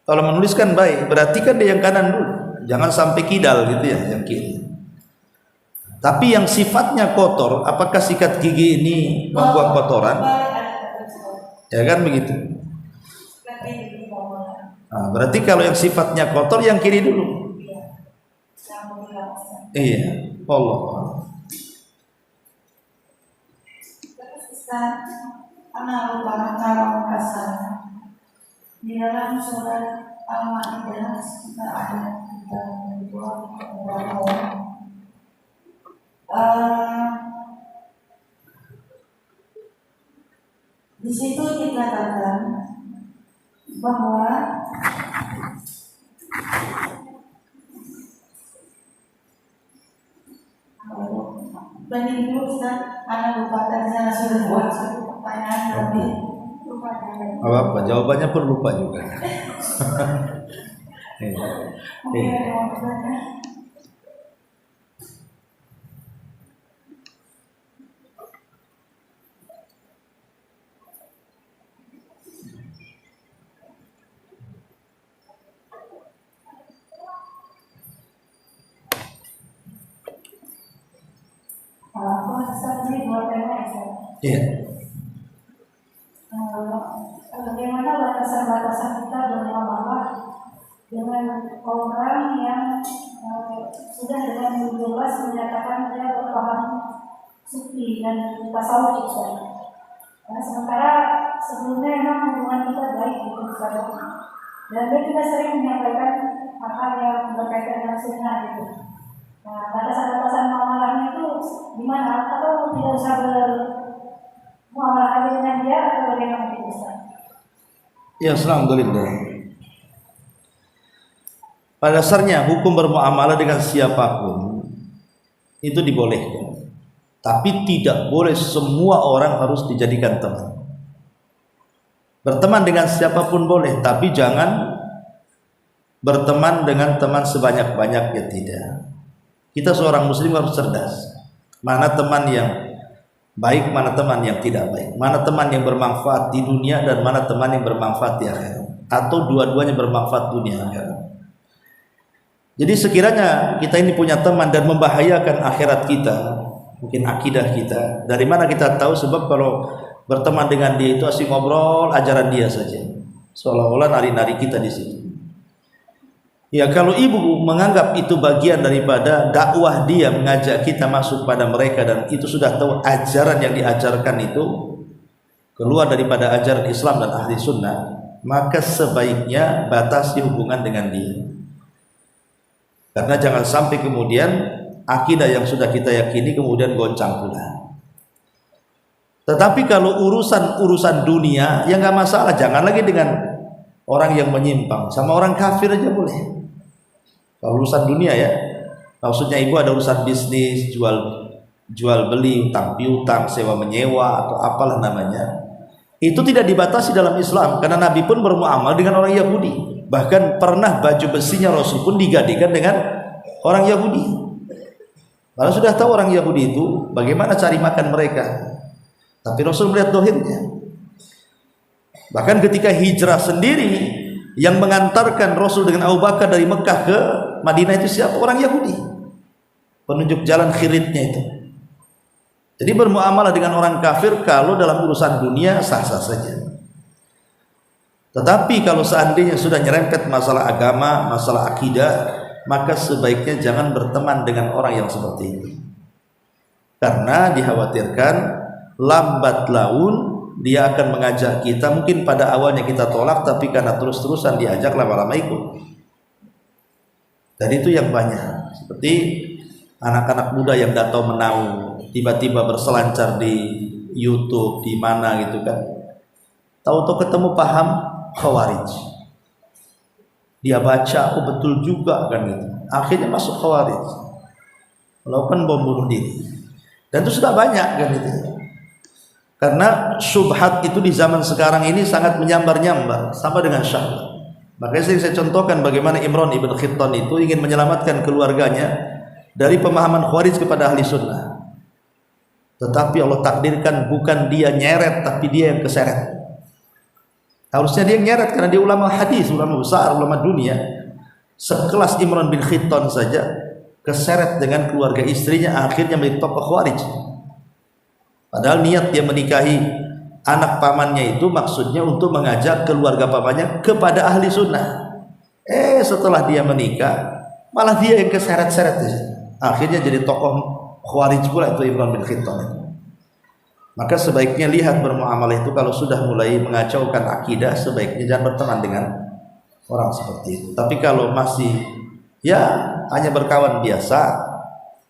Kalau menulis kan baik, berarti kan dia yang kanan dulu. Jangan sampai kidal gitu ya, yang kiri. Tapi yang sifatnya kotor, apakah sikat gigi ini membuang kotoran? Ya kan begitu. Berarti kalau yang sifatnya kotor, yang kiri dulu. Iya, Allah. Terus Ustaz, anak lupa kalau kasar di dalam surat Al-Maidah kita ada di situ dikatakan bahwa dan ini Ustaz, anak lupa tadi saya sudah buat satu pertanyaan lebih lupa dari. Apa jawabannya pun lupa juga. Iya. Bagaimana batasan-batasan kita bermuamalah dengan orang yang sudah dengan jelas menyatakan dia berpaham sufi dan tasawuf Ustaz. Nah, sementara sebelumnya memang hubungan kita baik gitu Ustaz. Dan dia juga sering menyampaikan hal yang berkaitan dengan sunnah gitu. Nah, batasan-batasan muamalahnya itu gimana? Atau tidak usah bermuamalah dengan dia atau bagaimana itu Ustaz? Ya, alhamdulillah. Pada dasarnya hukum bermuamalah dengan siapapun itu dibolehkan. Tapi tidak boleh semua orang harus dijadikan teman. Berteman dengan siapapun boleh, tapi jangan berteman dengan teman sebanyak-banyaknya, tidak. Kita seorang muslim harus cerdas. Mana teman yang baik, mana teman yang tidak baik, mana teman yang bermanfaat di dunia dan mana teman yang bermanfaat di akhirat, atau dua-duanya bermanfaat dunia akhirat. Jadi sekiranya kita ini punya teman dan membahayakan akhirat kita, mungkin akidah kita, dari mana kita tahu? Sebab kalau berteman dengan dia itu asik ngobrol ajaran dia saja, seolah-olah nari-nari kita di situ. Ya, kalau ibu menganggap itu bagian daripada dakwah dia, mengajak kita masuk pada mereka, dan itu sudah tahu ajaran yang diajarkan itu keluar daripada ajaran Islam dan ahli sunnah, maka sebaiknya batasi hubungan dengan dia. Karena jangan sampai kemudian akidah yang sudah kita yakini kemudian goncang pula. Tetapi kalau urusan dunia, ya nggak masalah, jangan lagi dengan orang yang menyimpang, sama orang kafir aja boleh. Kalau urusan dunia ya, maksudnya ibu ada urusan bisnis, jual beli, utang piutang, sewa menyewa atau apalah namanya, itu tidak dibatasi dalam Islam, karena Nabi pun bermuamal dengan orang Yahudi. Bahkan pernah baju besinya Rasul pun digantikan dengan orang Yahudi. Karena sudah tahu orang Yahudi itu bagaimana cari makan mereka, tapi Rasul melihat dohirnya. Bahkan ketika hijrah sendiri, yang mengantarkan Rasul dengan Abu Bakar dari Mekah ke Madinah itu siapa? Orang Yahudi. Penunjuk jalan khiritnya itu. Jadi bermuamalah dengan orang kafir kalau dalam urusan dunia sah-sah saja. Tetapi kalau seandainya sudah nyerempet masalah agama, masalah akidah, maka sebaiknya jangan berteman dengan orang yang seperti itu. Karena dikhawatirkan lambat laun dia akan mengajak kita, mungkin pada awalnya kita tolak, tapi karena terus-terusan diajak lama-lama ikut. Dan itu yang banyak. Seperti anak-anak muda yang datang menau, tiba-tiba berselancar di YouTube, di mana gitu kan. Tahu-tahu ketemu paham Khawarij. Dia baca, oh betul juga kan gitu. Akhirnya masuk Khawarij. Melakukan bom bunuh diri. Dan itu sudah banyak kan gitu. Karena syubhat itu di zaman sekarang ini sangat menyambar-nyambar sama dengan syahwat. Makanya saya contohkan bagaimana Imran ibn Khittan itu ingin menyelamatkan keluarganya dari pemahaman Khawarij kepada ahli sunnah. Tetapi Allah takdirkan bukan dia nyeret, tapi dia yang keseret. Harusnya dia yang nyeret karena dia ulama hadis, ulama besar, ulama dunia. Sekelas Imran bin Khittan saja keseret dengan keluarga istrinya, akhirnya menjadi tokoh Khawarij. Padahal niat dia menikahi anak pamannya itu maksudnya untuk mengajak keluarga pamannya kepada ahli sunnah. Setelah dia menikah, malah dia yang keseret-seret. Akhirnya jadi tokoh Khawarij pula itu Imran bin Khittan. Maka sebaiknya lihat bermuamalah itu kalau sudah mulai mengacaukan akidah, sebaiknya jangan berteman dengan orang seperti itu. Tapi kalau masih ya hanya berkawan biasa,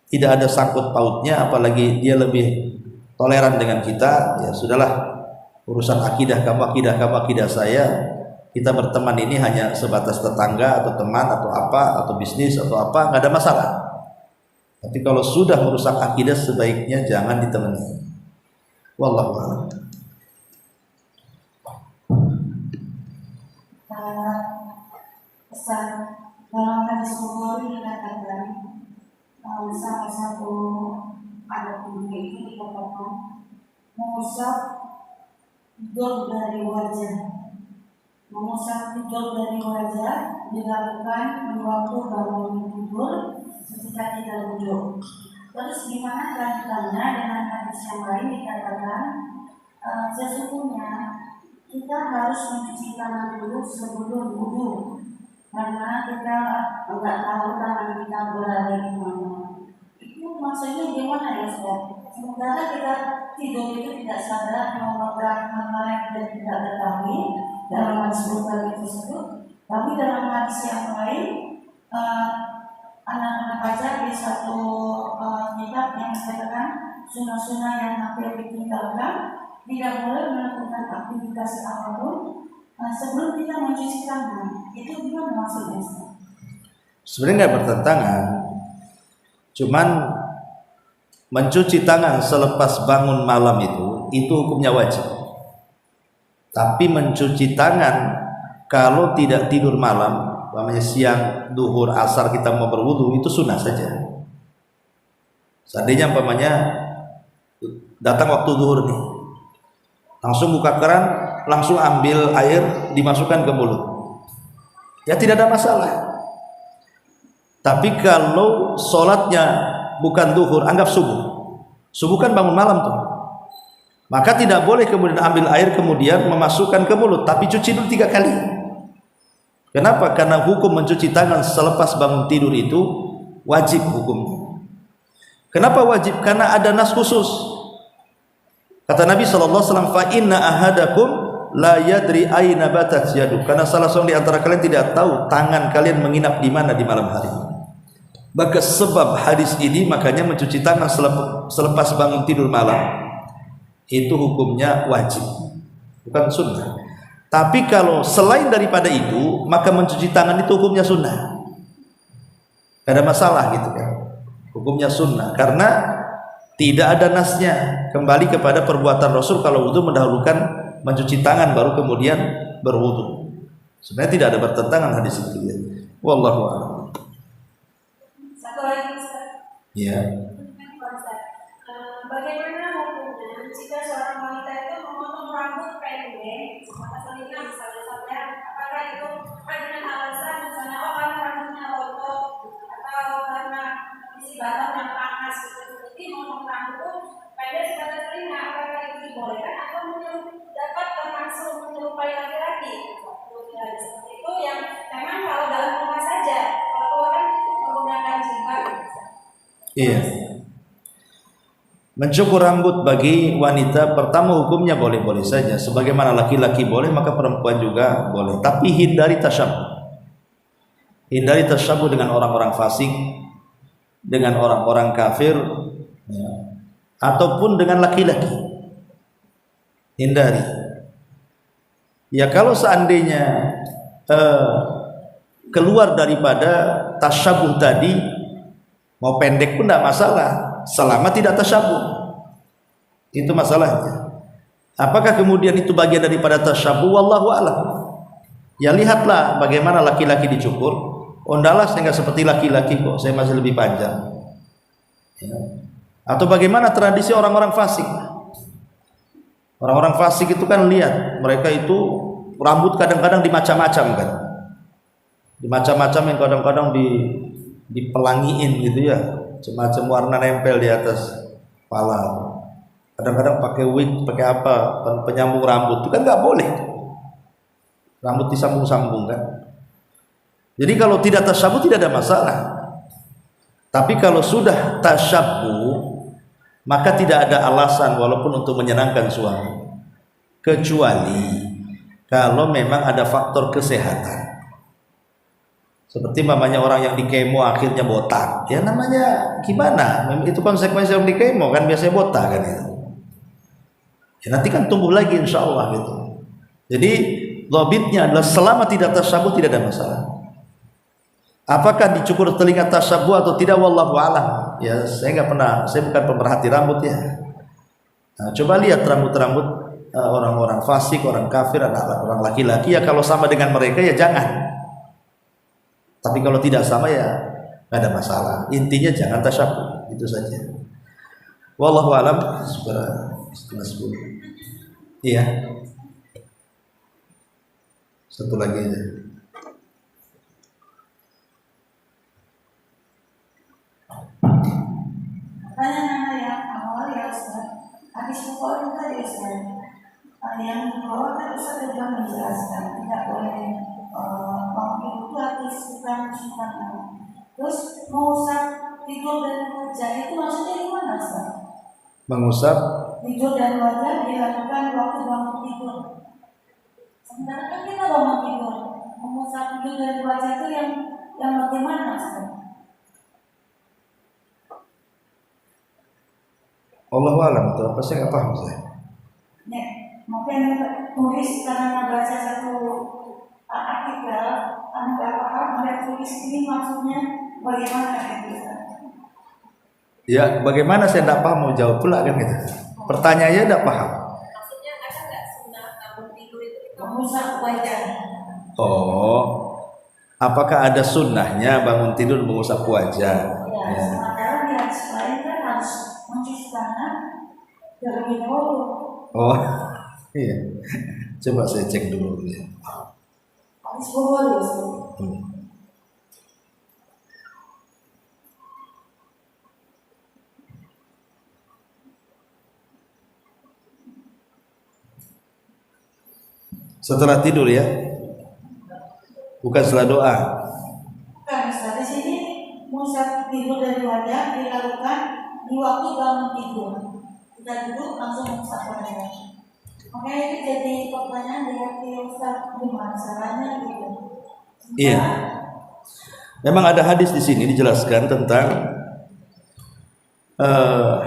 tidak ada sangkut pautnya, apalagi dia lebih toleran dengan kita, ya sudahlah, urusan akidah kamu akidah saya, kita berteman ini hanya sebatas tetangga atau teman atau apa atau bisnis atau apa, nggak ada masalah. Tapi kalau sudah merusak akidah, sebaiknya jangan ditemani. Wallahu a'lam. Pesan dalam hadis Bukhari dikatakan salah satu ada itu dikatakan mengusap hidung dari wajah, dilakukan di waktu bangun tidur ketika tidak wudhu. Terus gimana kelanjutannya dengan hadis yang lain dikatakan sesungguhnya kita harus mencuci tangan dulu sebelum wudhu, karena kita nggak tahu tangan kita berada di mana. Itu maksudnya gimana ya Ustaz? Sementara kita tidur itu tidak sadar memegang hal dan tidak ketahui dalam hadis Bukhari tersebut, tapi dalam hadis yang lain anak-anak baca di satu kitab yang mengatakan sunnah-sunnah yang hampir ditinggalkan, tidak boleh melakukan aktivitas apapun sebelum kita mencuci tangan. Itu gimana maksudnya? Sebenarnya nggak bertentangan, cuman mencuci tangan selepas bangun malam itu hukumnya wajib. Tapi mencuci tangan kalau tidak tidur malam, namanya siang, duhur, asar kita mau berwudu, itu sunnah saja. Seandainya umpamanya datang waktu duhur nih, langsung buka keran, langsung ambil air, dimasukkan ke mulut, ya tidak ada masalah. Tapi kalau sholatnya bukan duhur, anggap subuh kan bangun malam tuh, maka tidak boleh kemudian ambil air kemudian memasukkan ke mulut, tapi cuci dulu 3 kali. Kenapa? Karena hukum mencuci tangan selepas bangun tidur itu wajib hukumnya. Kenapa wajib? Karena ada nas khusus. Kata Nabi SAW, fa inna ahadakum la yadri aina batat yadu. Karena salah seorang di antara kalian tidak tahu tangan kalian menginap di mana di malam hari. Maka sebab hadis ini makanya mencuci tangan selepas bangun tidur malam itu hukumnya wajib, bukan sunnah. Tapi kalau selain daripada itu, maka mencuci tangan itu hukumnya sunnah. Tidak ada masalah gitu kan. Hukumnya sunnah karena tidak ada nasnya. Kembali kepada perbuatan Rasul, kalau wudu mendahulukan mencuci tangan baru kemudian berwudu. Sebenarnya tidak ada bertentangan hadis itu ya. Wallahu a'lam. Satu lagi Ustaz. Ya. Bagaimana hukumnya jika seorang wanita itu memotong rambut pendek atas telinga misalnya sampai, apakah itu dengan alasan misalnya karena rambutnya rontok atau karena isi badan yang panas gitu, jadi memotong rambut pendek sebatas telinga, apakah itu dibolehkan atau dapat termasuk menyerupai laki-laki? Iya. Mencukur rambut bagi wanita pertama hukumnya boleh-boleh saja. Sebagaimana laki-laki boleh, maka perempuan juga boleh. Tapi hindari tasyabuh. Hindari tasyabuh dengan orang-orang fasik, dengan orang-orang kafir, ya, ataupun dengan laki-laki. Hindari. Ya kalau seandainya keluar daripada tasyabuh tadi, mau pendek pun tidak masalah selama tidak tasyabuh. Itu masalahnya. Apakah kemudian itu bagian daripada tasyabuh? Wallahu a'lam. Ya lihatlah bagaimana laki-laki dicukur. Ondalah saya nggak seperti laki-laki kok, saya masih lebih panjang. Ya. Atau bagaimana tradisi orang-orang fasik. Orang-orang fasik itu kan lihat, mereka itu rambut kadang-kadang dimacam-macam kan. Dimacam-macam yang kadang-kadang dipelangiin gitu ya. Semacam warna nempel di atas kepala. Kadang-kadang pakai wig, pakai apa, penyambung rambut itu kan nggak boleh. Rambut disambung-sambung kan. Jadi kalau tidak tasyabuh tidak ada masalah. Tapi kalau sudah tasyabuh, maka tidak ada alasan walaupun untuk menyenangkan suami, kecuali kalau memang ada faktor kesehatan. Seperti mamanya orang yang di kemo akhirnya botak, ya namanya gimana? Itu konsekuensi yang di kemo kan biasanya botak kan itu. Ya nanti kan tumbuh lagi insya Allah gitu. Jadi dhabitnya adalah selama tidak tasyabuh tidak ada masalah. Apakah dicukur telinga tasyabuh atau tidak? Wallahu a'lam. Ya saya nggak pernah, saya bukan pemerhati rambut ya. Nah, coba lihat rambut-rambut orang-orang fasik, orang kafir, orang laki-laki ya kalau sama dengan mereka ya jangan. Tapi kalau tidak sama ya nggak ada masalah. Intinya jangan tasyabuh, itu saja. Wallahu a'lam. Setengah 10. Iya. Satu lagi aja. Pertanyaan yang awal ya Ustaz, hadis Bukhari tadi Ustaz, yang dibawa kan Ustaz sudah menjelaskan tidak boleh waktu itu hadis bukan sunatan. Terus mengusap tidur dan wajah itu maksudnya gimana Ustaz? Mengusap Tidur dan wajah dilakukan waktu bangun tidur. Sementara kan kita bangun tidur, mengusap tidur dan wajah itu yang bagaimana Ustaz? Allahu a'lam itu apa saya nggak paham saya. Ya, mungkin tulis karena membaca satu artikel, nggak paham, melihat tulis ini maksudnya bagaimana gitu. Ya bagaimana saya tidak paham mau jawab pula kan gitu. Pertanyaannya tidak paham. Maksudnya ada nggak sunnah bangun tidur itu kita Mengusap wajah. Oh, apakah ada sunnahnya bangun tidur mengusap wajah? Ya, sementara di hadis lain kan harus mencuci tangan terlebih dahulu. Oh, iya. Coba saya cek dulu ya. Hadis Bukhari. Setelah tidur ya, bukan setelah doa. Kan di sini mengusap tidur dari wajah dilakukan di waktu bangun tidur. Kita duduk langsung mengusap wajah. Makanya itu jadi pertanyaan di hati Ustaz, gimana caranya gitu. Iya. Memang ada hadis di sini dijelaskan tentang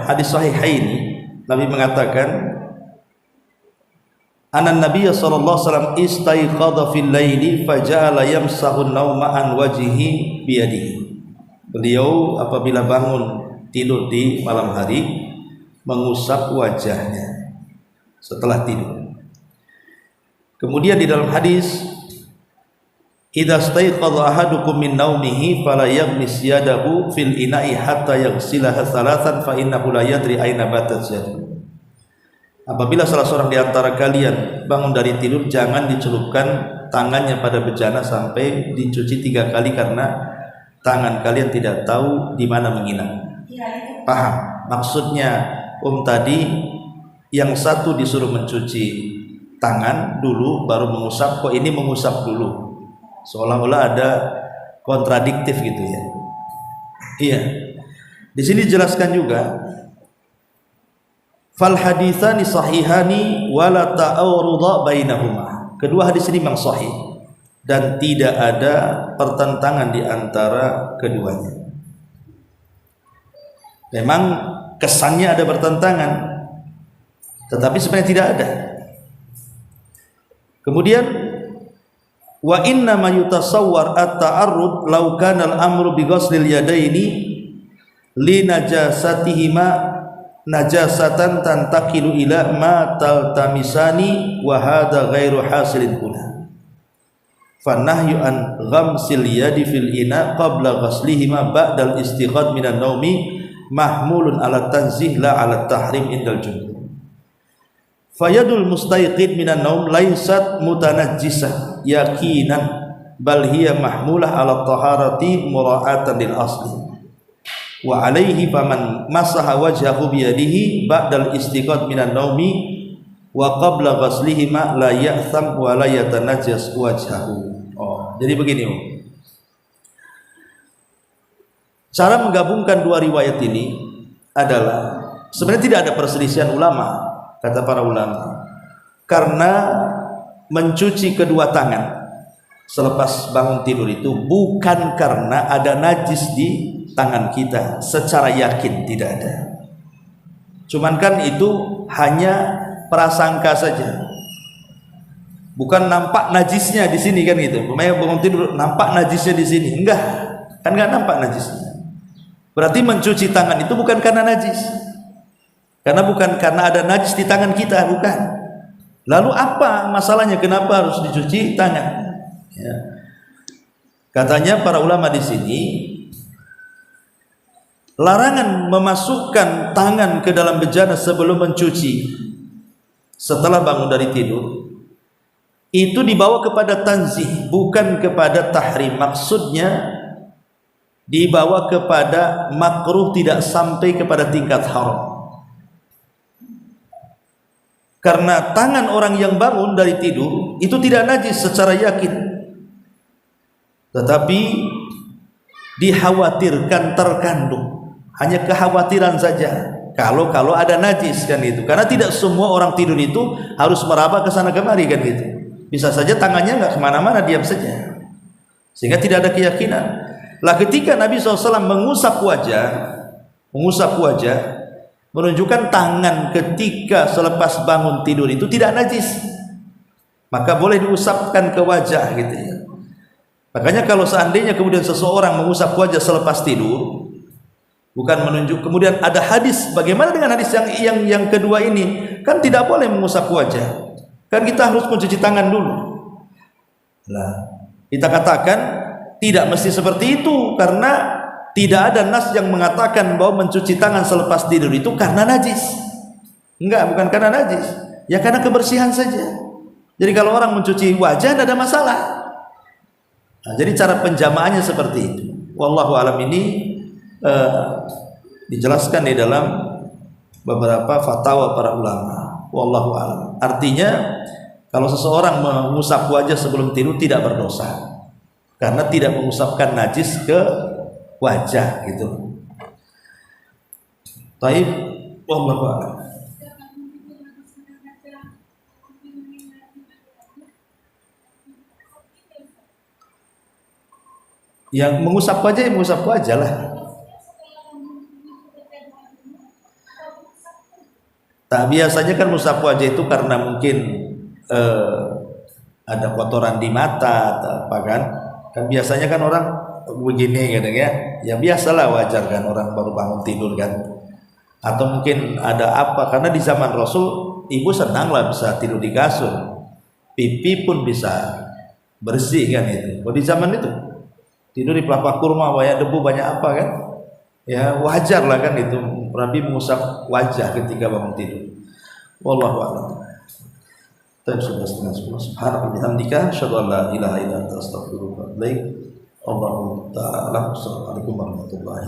hadis sahihaini. Nabi mengatakan, Anan Nabiya sallallahu alaihi wasallam istaiqadha fil laili faja'ala yamsahu an-nauma an wajhihi biyadihi. Beliau apabila bangun tidur di malam hari mengusap wajahnya setelah tidur. Kemudian di dalam hadis, idza staiqadha ahadukum min naumihi fala yaghmis yadahu fil ina'i hatta yaghsilaha thalathan fa innahu la yadri aina batat yaduhu. Apabila salah seorang di antara kalian bangun dari tidur, jangan dicelupkan tangannya pada bejana sampai dicuci 3 kali karena tangan kalian tidak tahu di mana menginap. Paham? Maksudnya tadi yang satu disuruh mencuci tangan dulu baru mengusap, kok ini mengusap dulu. Seolah-olah ada kontradiktif gitu ya. Iya. Di sini dijelaskan juga fal haditsani sahihani wala ta'arudha bainahuma. Kedua hadis ini memang sahih dan tidak ada pertentangan di antara keduanya. Memang kesannya ada pertentangan, tetapi sebenarnya tidak ada. Kemudian wa inna ma yutasawwar at-ta'arrud law kana al-amru bi ghuslil yadaini li najasatihima najasatan tantaqilu ila ma taltamisani wa hadha ghairu hasilin huna fa nahyu an ghamsil yadi fil ina qabla ghuslihima ba'dal istighad minan naumi mahmulun ala tanzih la ala tahrim indal jumhur. Fayadul mustayqid minan naum laysat mutanajjisah yaqinan bal hiya mahmulah ala taharati mura'atan lil asli. Wa alaihi faman masaha wajhahu bi yadihi ba'dal istighad minan naumi wa qabla ghuslihima la ya'tham wa la yatanajjas wajhahu. Oh, jadi begini. Cara menggabungkan dua riwayat ini adalah sebenarnya tidak ada perselisihan ulama, kata para ulama, karena mencuci kedua tangan selepas bangun tidur itu bukan karena ada najis di tangan kita secara yakin, tidak ada. Cuman kan itu hanya prasangka saja, bukan nampak najisnya di sini kan gitu. Pemain bangun tidur nampak najisnya di sini, enggak, kan enggak nampak najisnya. Berarti mencuci tangan itu bukan karena najis, karena bukan karena ada najis di tangan kita, bukan. Lalu apa masalahnya? Kenapa harus dicuci tangan? Ya. Katanya para ulama di sini, larangan memasukkan tangan ke dalam bejana sebelum mencuci setelah bangun dari tidur itu dibawa kepada tanzih, bukan kepada tahrim. Maksudnya dibawa kepada makruh, tidak sampai kepada tingkat haram. Karena tangan orang yang bangun dari tidur itu tidak najis secara yakin, tetapi dikhawatirkan terkandung, hanya kekhawatiran saja kalau ada najis kan itu. Karena tidak semua orang tidur itu harus meraba ke sana kemari kan gitu. Bisa saja tangannya nggak kemana-mana, diam saja, sehingga tidak ada keyakinan. Lah ketika Nabi SAW mengusap wajah menunjukkan tangan ketika selepas bangun tidur itu tidak najis, maka boleh diusapkan ke wajah gitu ya. Makanya kalau seandainya kemudian seseorang mengusap wajah selepas tidur, bukan menunjuk, kemudian ada hadis, bagaimana dengan hadis yang kedua ini? Kan tidak boleh mengusap wajah, kan kita harus mencuci tangan dulu. Nah, kita katakan tidak mesti seperti itu, karena tidak ada nas yang mengatakan bahwa mencuci tangan selepas tidur itu karena najis. Enggak, bukan karena najis, ya karena kebersihan saja. Jadi kalau orang mencuci wajah tidak ada masalah. Nah, jadi cara penjamaahnya seperti itu. Wallahu alam, ini dijelaskan di dalam beberapa fatwa para ulama. Wallahu alam. Artinya kalau seseorang mengusap wajah sebelum tidur tidak berdosa, karena tidak mengusapkan najis ke wajah gitu. Taib, wallahu a'lam. Yang mengusap wajah, ya mengusap wajah lah. Tak, biasanya kan mengusap wajah itu karena mungkin ada kotoran di mata atau apa kan. Kan biasanya kan orang begini kadang ya biasalah, wajar kan orang baru bangun tidur kan, atau mungkin ada apa, karena di zaman Rasul ibu senang lah bisa tidur di kasur, pipi pun bisa bersih kan itu. Kalau di zaman itu tidur di pelapak kurma banyak debu banyak apa kan, ya wajar lah kan itu. Nabi mengusap wajah ketika bangun tidur. Wallahu a'lam. Tapi sudah setengah 10. Subhanallah bihamdika asyhadu an la ilaha illa anta astaghfiruka wa atubu ilaik. Allahu ta'ala. Assalamualaikum warahmatullahi